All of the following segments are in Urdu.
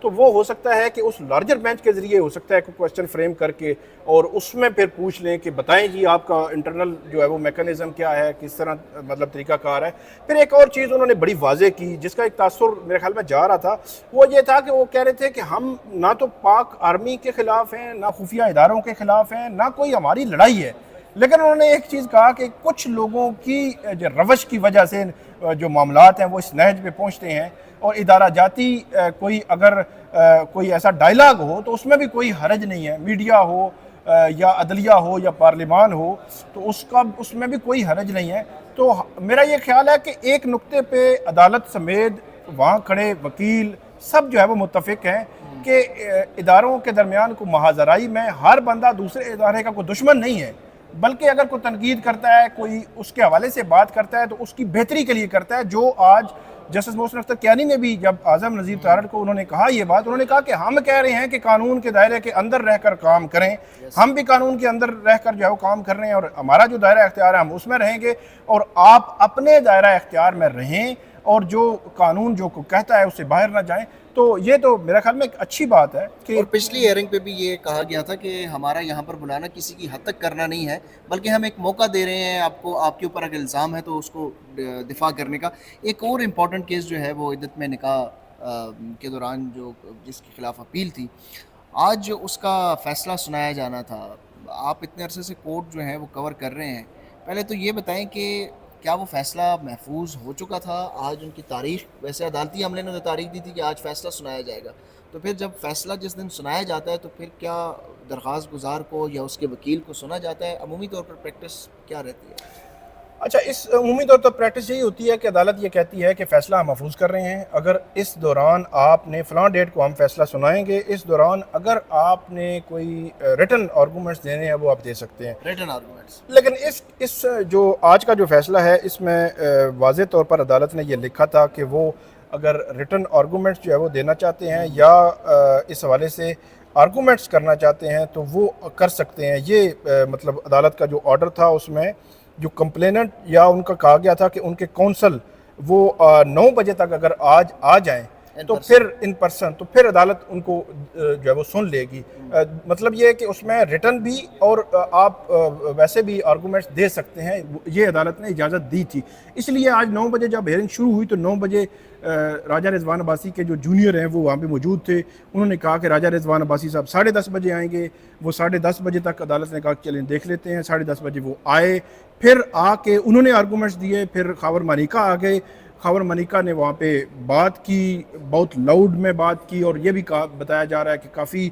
تو وہ ہو سکتا ہے کہ اس لارجر بینچ کے ذریعے ہو سکتا ہے کہ کویسچن فریم کر کے اور اس میں پھر پوچھ لیں کہ بتائیں جی آپ کا انٹرنل جو ہے وہ میکانزم کیا ہے, کس طرح مطلب طریقہ کار ہے. پھر ایک اور چیز انہوں نے بڑی واضح کی جس کا ایک تاثر میرے خیال میں جا رہا تھا, وہ یہ تھا کہ وہ کہہ رہے تھے کہ ہم نہ تو پاک آرمی کے خلاف ہیں, نہ خفیہ اداروں کے خلاف ہیں, نہ کوئی ہماری لڑائی ہے, لیکن انہوں نے ایک چیز کہا کہ کچھ لوگوں کی جو روش کی وجہ سے جو معاملات ہیں وہ اس نہج پہ پہنچتے ہیں, اور ادارہ جاتی کوئی اگر کوئی ایسا ڈائلاگ ہو تو اس میں بھی کوئی حرج نہیں ہے, میڈیا ہو یا عدلیہ ہو یا پارلیمان ہو تو اس میں بھی کوئی حرج نہیں ہے. تو میرا یہ خیال ہے کہ ایک نقطے پہ عدالت سمیت وہاں کھڑے وکیل سب جو ہے وہ متفق ہیں کہ اداروں کے درمیان کو محاذرائی میں ہر بندہ دوسرے ادارے کا کوئی دشمن نہیں ہے, بلکہ اگر کوئی تنقید کرتا ہے, کوئی اس کے حوالے سے بات کرتا ہے تو اس کی بہتری کے لیے کرتا ہے. جو آج جسٹس محسن اختر کیانی نے بھی جب اعظم نذیر تارڑ کو انہوں نے کہا یہ بات, انہوں نے کہا کہ ہم کہہ رہے ہیں کہ قانون کے دائرے کے اندر رہ کر کام کریں, ہم بھی قانون کے اندر رہ کر جو ہے وہ کام کر رہے ہیں, اور ہمارا جو دائرہ اختیار ہے ہم اس میں رہیں گے, اور آپ اپنے دائرہ اختیار میں رہیں اور جو قانون جو کہتا ہے اس سے باہر نہ جائیں. تو یہ تو میرا خیال میں ایک اچھی بات ہے کہ اور پچھلی ہیئرنگ پہ بھی یہ کہا گیا تھا کہ ہمارا یہاں پر بلانا کسی کی حد تک کرنا نہیں ہے, بلکہ ہم ایک موقع دے رہے ہیں آپ کو, آپ کے اوپر اگر الزام ہے تو اس کو دفاع کرنے کا. ایک اور امپورٹنٹ کیس جو ہے وہ عدت میں نکاح کے دوران جو جس کے خلاف اپیل تھی, آج اس کا فیصلہ سنایا جانا تھا. آپ اتنے عرصے سے کورٹ جو ہے وہ کور کر رہے ہیں, پہلے تو یہ بتائیں کہ کیا وہ فیصلہ محفوظ ہو چکا تھا؟ آج ان کی تاریخ, ویسے عدالتی عملے نے تو تاریخ دی تھی کہ آج فیصلہ سنایا جائے گا, تو پھر جب فیصلہ جس دن سنایا جاتا ہے تو پھر کیا درخواست گزار کو یا اس کے وکیل کو سنا جاتا ہے؟ عمومی طور پر پریکٹس کیا رہتی ہے؟ اچھا, اس عمومی طور پر پریکٹس یہی ہوتی ہے کہ عدالت یہ کہتی ہے کہ فیصلہ ہم محفوظ کر رہے ہیں, اگر اس دوران آپ نے فلاں ڈیٹ کو ہم فیصلہ سنائیں گے, اس دوران اگر آپ نے کوئی ریٹن آرگومنٹس دینے ہیں وہ آپ دے سکتے ہیں, ریٹن آرگومنٹس. لیکن اس جو آج کا جو فیصلہ ہے اس میں واضح طور پر عدالت نے یہ لکھا تھا کہ وہ اگر ریٹن آرگومنٹس جو ہے وہ دینا چاہتے ہیں یا اس حوالے سے آرگومنٹس کرنا چاہتے ہیں تو وہ کر سکتے ہیں. یہ مطلب عدالت کا جو آرڈر تھا اس میں جو کمپلیننٹ یا ان کا کہا گیا تھا کہ ان کے کونسل وہ 9 بجے تک اگر آج آ جائیں تو پھر ان پرسن تو پھر عدالت ان کو جو ہے وہ سن لے گی. مطلب یہ ہے کہ اس میں ریٹن بھی اور آپ ویسے بھی آرگومنٹس دے سکتے ہیں, یہ عدالت نے اجازت دی تھی. اس لیے آج 9 بجے جب ہیئرنگ شروع ہوئی تو 9 بجے راجہ رضوان عباسی کے جو جونیئر ہیں وہ وہاں پہ موجود تھے. انہوں نے کہا کہ راجہ رضوان عباسی صاحب 10:30 بجے آئیں گے. وہ 10:30 بجے تک عدالت نے کہا کہ چلیں دیکھ لیتے ہیں. 10:30 بجے وہ آئے, پھر آ کے انہوں نے آرگومنٹس دیے. پھر خاور مانیکا آ گئے. خاور مانیکا نے وہاں پہ بات کی, بہت لاؤڈ میں بات کی, اور یہ بھی بتایا جا رہا ہے کہ کافی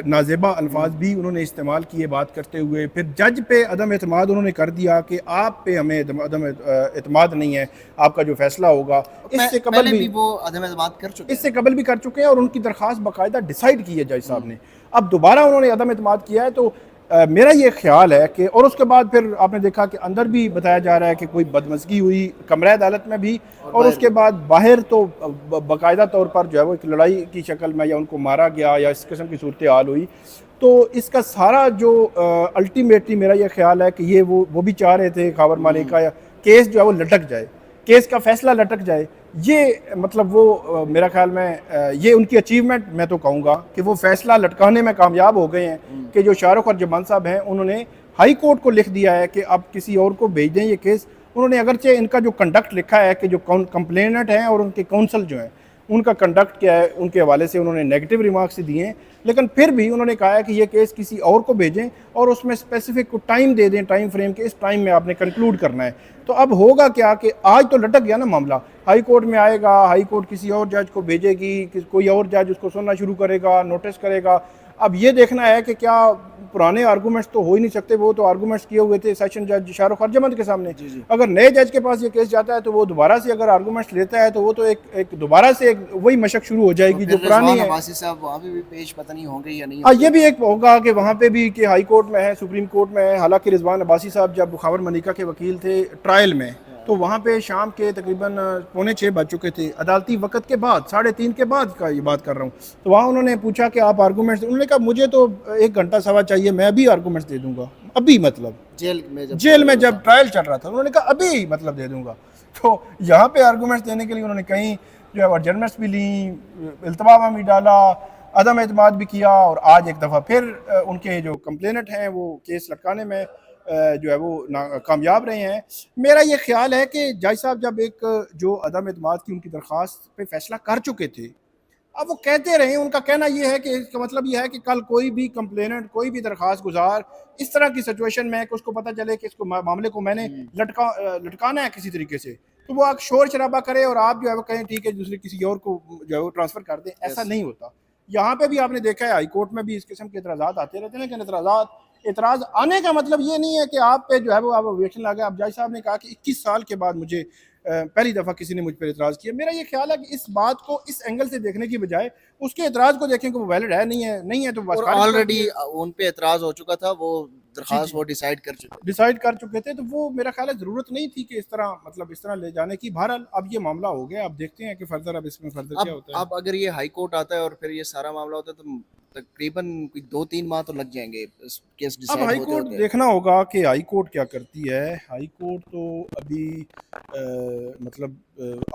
نازیبا الفاظ بھی انہوں نے استعمال کیے بات کرتے ہوئے. پھر جج پہ عدم اعتماد انہوں نے کر دیا کہ آپ پہ ہمیں عدم اعتماد نہیں ہے, آپ کا جو فیصلہ ہوگا. اس سے قبل بھی وہ عدم اعتماد کر چکے ہیں, اس سے قبل بھی کر چکے ہیں, اور ان کی درخواست باقاعدہ ڈیسائیڈ کی ہے جج صاحب نے. اب دوبارہ انہوں نے عدم اعتماد کیا ہے. تو میرا یہ خیال ہے کہ, اور اس کے بعد پھر آپ نے دیکھا کہ اندر بھی بتایا جا رہا ہے کہ کوئی بدمزگی ہوئی کمرہ عدالت میں بھی, اور اس کے بعد باہر تو باقاعدہ طور پر جو ہے وہ ایک لڑائی کی شکل میں یا ان کو مارا گیا یا اس قسم کی صورتحال ہوئی. تو اس کا سارا جو الٹیمیٹلی میرا یہ خیال ہے کہ یہ وہ بھی چاہ رہے تھے خاور مانیکا یا کیس جو ہے وہ لٹک جائے, کیس کا فیصلہ لٹک جائے. یہ مطلب وہ میرا خیال میں یہ ان کی اچیومنٹ میں تو کہوں گا کہ وہ فیصلہ لٹکانے میں کامیاب ہو گئے ہیں کہ جو شاہ رخ اور جمان صاحب ہیں انہوں نے ہائی کورٹ کو لکھ دیا ہے کہ اب کسی اور کو بھیج دیں یہ کیس. انہوں نے اگرچہ ان کا جو کنڈکٹ لکھا ہے کہ جو کمپلیننٹ ہیں اور ان کے کونسل جو ہیں ان کا کنڈکٹ کیا ہے, ان کے حوالے سے انہوں نے نیگیٹو ریمارکس دیے ہیں, لیکن پھر بھی انہوں نے کہا ہے کہ یہ کیس کسی اور کو بھیجیں اور اس میں اسپیسیفک کو ٹائم دے دیں, ٹائم فریم کے اس ٹائم میں آپ نے کنکلوڈ کرنا ہے. تو اب ہوگا کیا کہ آج تو لٹک گیا نا معاملہ, ہائی کورٹ میں آئے گا, ہائی کورٹ کسی اور جج کو بھیجے گی, کوئی اور جج اس کو سننا شروع کرے گا, نوٹس کرے گا. اب یہ دیکھنا ہے کہ کیا پرانے آرگومنٹس تو ہو ہی نہیں سکتے, وہ تو آرگومنٹس کیے ہوئے تھے سیشن جج شاہ رخ ارجمند کے سامنے. اگر نئے جج کے پاس یہ کیس جاتا ہے تو وہ دوبارہ سے اگر آرگومنٹس لیتا ہے تو وہ تو ایک دوبارہ سے وہی مشق شروع ہو جائے گی جو پرانی ہے. عباسی صاحب وہاں پہ بھی پیش پتہ نہیں ہوں گے یا نہیں. یہ بھی ایک ہوگا کہ وہاں پہ بھی کہ ہائی کورٹ میں ہے, سپریم کورٹ میں ہے. حالانکہ رضوان عباسی صاحب جب خاور مانیکا کے وکیل تھے ٹرائل میں تو وہاں پہ شام کے تقریباً 5:45 بج چکے تھے, عدالتی وقت کے بعد 3:30 کے بعد کا یہ بات کر رہا ہوں. تو وہاں انہوں نے پوچھا کہ آپ آرگومنٹس, انہوں نے کہا مجھے تو 1 گھنٹہ سوا چاہیے, میں ابھی آرگومنٹس دے دوں گا ابھی, مطلب جیل میں جب ٹرائل چل رہا تھا انہوں نے کہا ابھی مطلب دے دوں گا. تو یہاں پہ آرگومنٹس دینے کے لیے انہوں نے کہیں جو ہے وہ جرمنس بھی لیں، التباما بھی ڈالا، عدم اعتماد بھی کیا، اور آج ایک دفعہ پھر ان کے جو کمپلینٹ ہیں وہ کیس لٹکانے میں جو ہے وہ کامیاب رہے ہیں۔ میرا یہ خیال ہے کہ جج صاحب جب ایک جو عدم اعتماد کی ان کی درخواست پہ فیصلہ کر چکے تھے، اب وہ کہتے رہے، ان کا کہنا یہ ہے کہ اس کا مطلب یہ ہے کہ کل کوئی بھی کمپلیننٹ، کوئی بھی درخواست گزار اس طرح کی سچویشن میں کہ اس کو پتہ چلے کہ اس کو معاملے کو میں نے لٹکانا ہے کسی طریقے سے، تو وہ شور شرابہ کرے اور آپ جو ہے وہ کہیں ٹھیک ہے دوسری کسی اور کو جو ہے وہ ٹرانسفر کر دیں، ایسا نہیں ہوتا۔ یہاں پہ بھی آپ نے دیکھا ہے ہائی کورٹ میں بھی اس قسم کے اعتراضات آتے رہتے ہیں، لیکن اعتراض آنے کا مطلب یہ نہیں ہے کہ آپ پہ جو ہے وہ آپ اوبجیکشن لا گئے۔ اب جج صاحب نے کہا کہ 21 سال کے بعد مجھے پہلی دفعہ کسی نے مجھ پر اعتراض کیا۔ میرا یہ خیال ہے کہ اس بات کو اس اینگل سے دیکھنے کی بجائے اس کے اعتراض کو دیکھیں کہ وہ ویلڈ ہے نہیں ہے تو بس اور خارج کر آلریڈی دیے۔ ان پہ اعتراض ہو چکا تھا، وہ درخواست جی وہ ڈیسائیڈ کر چکے تھے۔ ڈیسائیڈ کر چکے تھے، تو وہ میرا خیال ہے ضرورت نہیں تھی کہ اس طرح لے جانے کی۔ بہرحال اب یہ معاملہ ہو گیا، اب دیکھتے ہیں کہ فردر اب اس میں فردر کیا ہوتا ہے۔ اب اگر یہ ہائی کورٹ آتا ہے اور پھر یہ سارا معاملہ ہوتا ہے تو تقریباً 2-3 ماہ تو لگ جائیں گے اس کیس اب ڈیسائیڈ ہائی ہوتے کورٹ ہوتے۔ دیکھنا ہوگا کہ ہائی کورٹ کیا کرتی ہے۔ ہائی کورٹ تو ابھی مطلب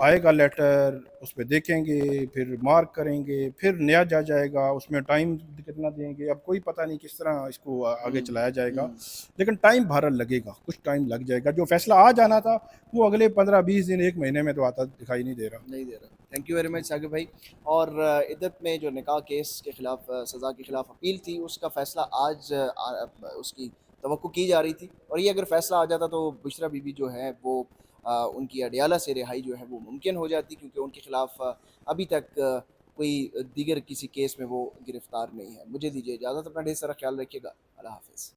آئے گا لیٹر، اس پہ دیکھیں گے، پھر مارک کریں گے، پھر نیا جج آئے گا، اس میں ٹائم کتنا دیں گے، اب کوئی پتہ نہیں کس طرح اس کو آگے چلایا جائے گا، لیکن ٹائم بہرحال لگے گا، کچھ ٹائم لگ جائے گا۔ جو فیصلہ آ جانا تھا وہ اگلے 15-20 دن، ایک مہینے میں تو آتا دکھائی نہیں دے رہا۔ Thank you very much Saqib بھائی۔ اور عدت میں جو نکاح کیس کے خلاف سزا کے خلاف اپیل تھی، اس کا فیصلہ آج اس کی توقع کی جا رہی تھی، اور یہ اگر فیصلہ آ جاتا تو بشرا بی بی جو ہے وہ ان کی اڈیالہ سے رہائی جو ہے وہ ممکن ہو جاتی، کیونکہ ان کے خلاف ابھی تک کوئی دیگر کسی کیس میں وہ گرفتار نہیں ہے۔ مجھے دیجیے اجازت، اپنا ڈھیر سارا خیال رکھیے گا۔ اللہ حافظ۔